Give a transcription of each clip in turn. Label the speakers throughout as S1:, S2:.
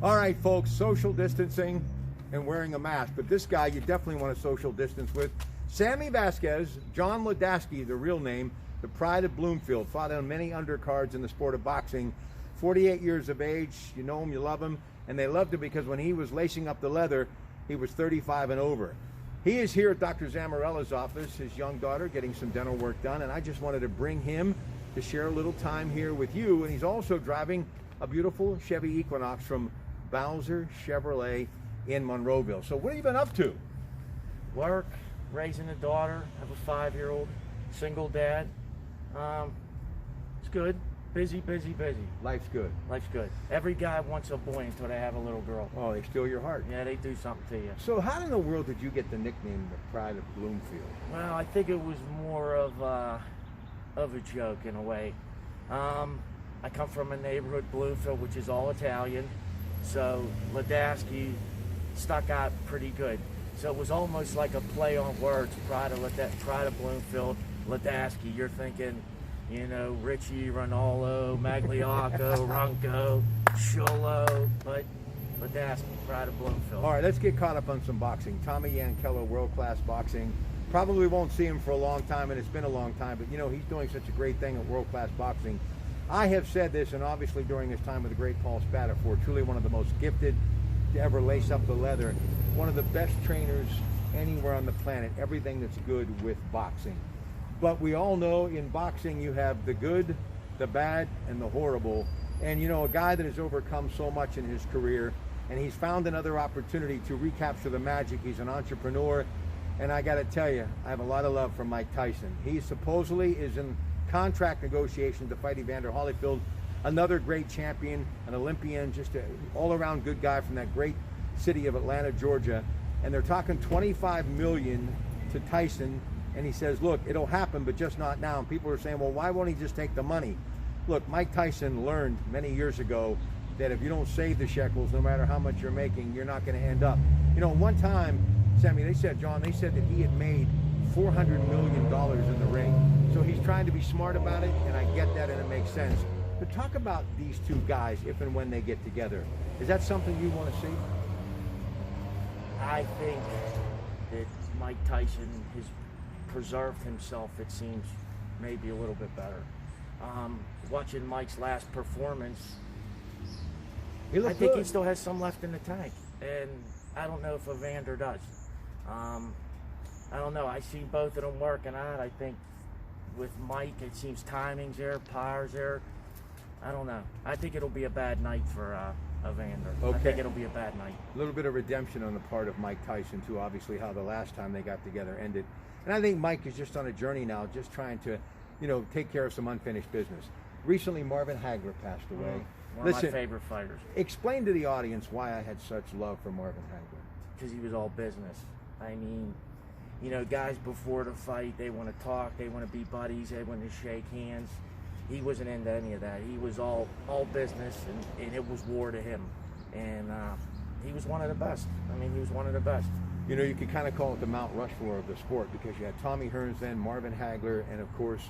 S1: All right, folks, social distancing and wearing a mask. But this guy you definitely want to social distance with. Sami Vasquez, John Ledesky, the real name, the pride of Bloomfield, fought on many undercards in the sport of boxing. 48 years of age, you know him, you love him, and they loved him because when he was lacing up the leather, he was 35 and over. He is here at Dr. Zamarella's office, his young daughter, getting some dental work done, and I just wanted to bring him to share a little time here with you. And he's also driving a beautiful Chevy Equinox from Bowser Chevrolet in Monroeville. So what have you been up to?
S2: Work, raising a daughter, have a 5-year-old, single dad. It's good. Busy.
S1: Life's good.
S2: Life's good. Every guy wants a boy until they have a little girl.
S1: Oh, they steal your heart.
S2: Yeah, they do something to you.
S1: So how in the world did you get the nickname the Pride of Bloomfield?
S2: Well, I think it was more of a joke in a way. I come from a neighborhood, Bloomfield, which is all Italian. So Ledesky stuck out pretty good. So it was almost like a play on words. Pride of Bloomfield, Ledesky. You're thinking, you know, Richie, Ronaldo, Magliocco, Runco, Sciolo, but Ledesky, Pride of Bloomfield.
S1: All right, let's get caught up on some boxing. Tommy Yankello, world-class boxing. Probably won't see him for a long time, and it's been a long time, but you know, he's doing such a great thing at world-class boxing. I have said this, and obviously during his time with the great Paul Spatafor, truly one of the most gifted to ever lace up the leather, one of the best trainers anywhere on the planet, everything that's good with boxing. But we all know in boxing you have the good, the bad, and the horrible. And you know, a guy that has overcome so much in his career, and he's found another opportunity to recapture the magic. He's an entrepreneur, and I gotta tell you, I have a lot of love for Mike Tyson. He supposedly is in contract negotiation to fight Evander Holyfield, another great champion, an Olympian, just an all-around good guy from that great city of Atlanta, Georgia. And they're talking $25 million to Tyson, and he says, look, it'll happen, but just not now. And people are saying, well, why won't he just take the money? Look, Mike Tyson learned many years ago that if you don't save the shekels, no matter how much you're making, you're not going to end up. You know, one time, Sami, they said that he had made $400 million in the ring. So he's trying to be smart about it, and I get that, and it makes sense. But talk about these two guys, if and when they get together. Is that something you want to see?
S2: I think that Mike Tyson has preserved himself, it seems, maybe a little bit better. Watching Mike's last performance, I think he still has some left in the tank, and I don't know if Evander does. I don't know. I see both of them working out. I think with Mike, it seems timing's there, power's there. I don't know. I think it'll be a bad night for Evander. Okay. I think it'll be a bad night.
S1: A little bit of redemption on the part of Mike Tyson, too, obviously, how the last time they got together ended. And I think Mike is just on a journey now, just trying to, you know, take care of some unfinished business. Recently, Marvin Hagler passed away.
S2: One of my favorite fighters.
S1: Explain to the audience why I had such love for Marvin Hagler.
S2: Because he was all business. I mean, you know, guys before the fight, they want to talk, they want to be buddies, they want to shake hands. He wasn't into any of that. He was all business, and it was war to him. And he was one of the best. I mean, he was one of the best.
S1: You know, you could kind of call it the Mount Rushmore of the sport, because you had Tommy Hearns then, Marvin Hagler, and of course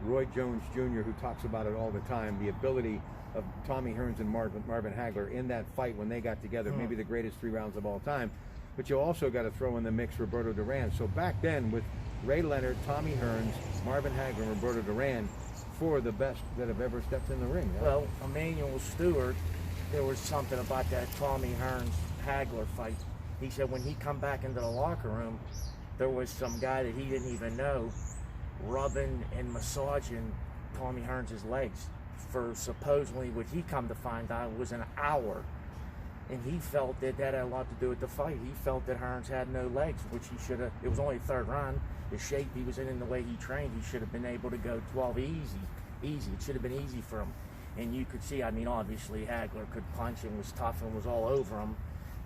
S1: Roy Jones Jr., who talks about it all the time, the ability of Tommy Hearns and Marvin Hagler in that fight when they got together, maybe the greatest 3 rounds of all time. But you also got to throw in the mix Roberto Duran. So back then, with Ray Leonard, Tommy Hearns, Marvin Hagler, and Roberto Duran, 4 of the best that have ever stepped in the ring. Huh?
S2: Well, Emmanuel Stewart, there was something about that Tommy Hearns-Hagler fight. He said when he come back into the locker room, there was some guy that he didn't even know rubbing and massaging Tommy Hearns' legs for supposedly what he come to find out was an hour. And he felt that had a lot to do with the fight. He felt that Hearns had no legs, which he should have. It was only the 3rd round. The shape he was in and the way he trained, he should have been able to go 12 easy. It should have been easy for him. And you could see, I mean, obviously Hagler could punch and was tough and was all over him.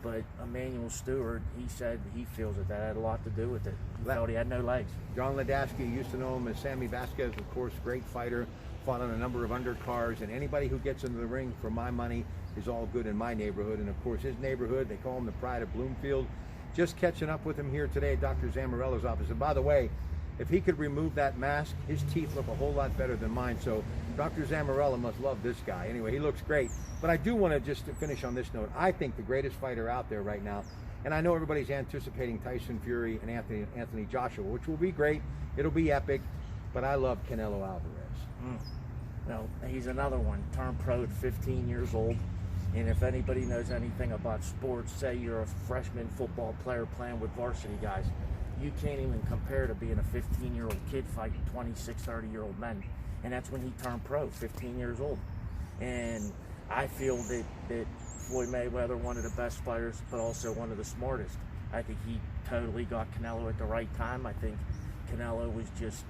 S2: But Emmanuel Stewart, he said he feels that had a lot to do with it. He felt he had no legs.
S1: John Ledesky, used to know him as Sami Vasquez, of course, great fighter, fought on a number of undercards, and anybody who gets into the ring for my money is all good in my neighborhood. And of course, his neighborhood, they call him the Pride of Bloomfield. Just catching up with him here today at Dr. Zamarella's office. And by the way, if he could remove that mask, his teeth look a whole lot better than mine. So Dr. Zamorella must love this guy. Anyway, he looks great. But I do want to just finish on this note. I think the greatest fighter out there right now, and I know everybody's anticipating Tyson Fury and Anthony Joshua, which will be great. It'll be epic. But I love Canelo Alvarez.
S2: Well, he's another one. Turned pro at 15 years old. And if anybody knows anything about sports, say you're a freshman football player playing with varsity guys, you can't even compare to being a 15-year-old kid fighting 26, 30-year-old men. And that's when he turned pro, 15 years old. And I feel that Floyd Mayweather, one of the best fighters, but also one of the smartest. I think he totally got Canelo at the right time. I think Canelo was just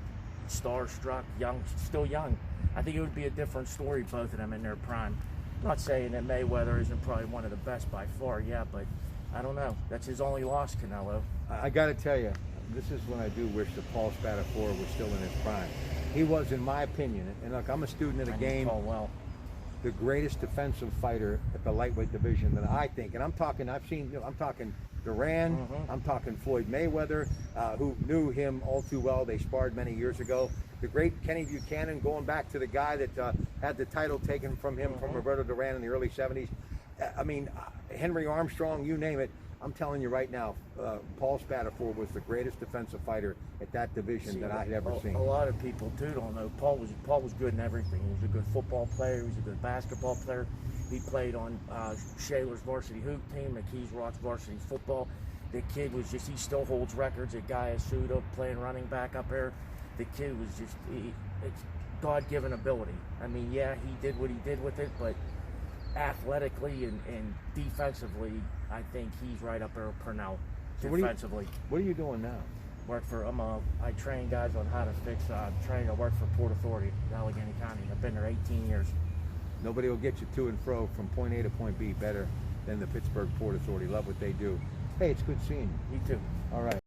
S2: starstruck, young, still young. I think it would be a different story, both of them in their prime. I'm not saying that Mayweather isn't probably one of the best by far, yeah, but I don't know. That's his only loss, Canelo.
S1: I got to tell you, this is when I do wish that Paul Spadafore was still in his prime. He was, in my opinion, and look, I'm a student of the game, the greatest defensive fighter at the lightweight division that I think, and I'm talking Duran, I'm talking Floyd Mayweather, who knew him all too well. They sparred many years ago. The great Kenny Buchanan, going back to the guy that had the title taken from him from Roberto Duran in the early 70s. I mean, Henry Armstrong, you name it. I'm telling you right now, Paul Spadafore was the greatest defensive fighter at that division that I had ever seen.
S2: A lot of people too don't know. Paul was good in everything. He was a good football player. He was a good basketball player. He played on Shaler's varsity hoop team, McKees Rock's varsity football. The kid was just, he still holds records at Guyasuda playing running back up there. The kid was just, it's God-given ability. I mean, yeah, he did what he did with it, but athletically and defensively, I think he's right up there with Purnell. Defensively.
S1: What are you doing now?
S2: I train guys on how to fix, I work for Port Authority in Allegheny County. I've been there 18 years.
S1: Nobody will get you to and fro from point A to point B better than the Pittsburgh Port Authority. Love what they do. Hey, it's good seeing you.
S2: You too.
S1: All right.